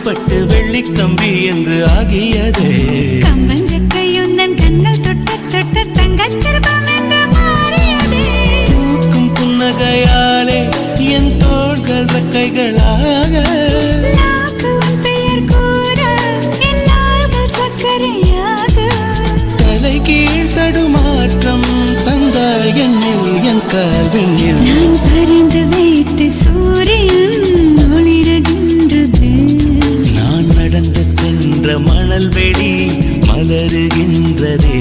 பட்டு வெள்ளிக்கம்பி என்று ஆகியதே கம்பஞ்சக்கையுந்தன் கண்ணல் தொட்ட தொட்ட தங்கச் சிற்பம் என்று மாறியதே பூக்கும் புன்னகையாலே என் தோள்கள் ரெக்கைகளாக நாக்குவன் பெயர் கூற என் நாள்கள் சக்கரையாக தலை கீழ் தடுமாற்றம் தந்தாய் என்னில் என் கால்வினில் நான் பறிந்து வைத்து சூரியன் ஒளிருகின்றது நான் நடந்து சென்ற மணல் வெளி மலருகின்றதே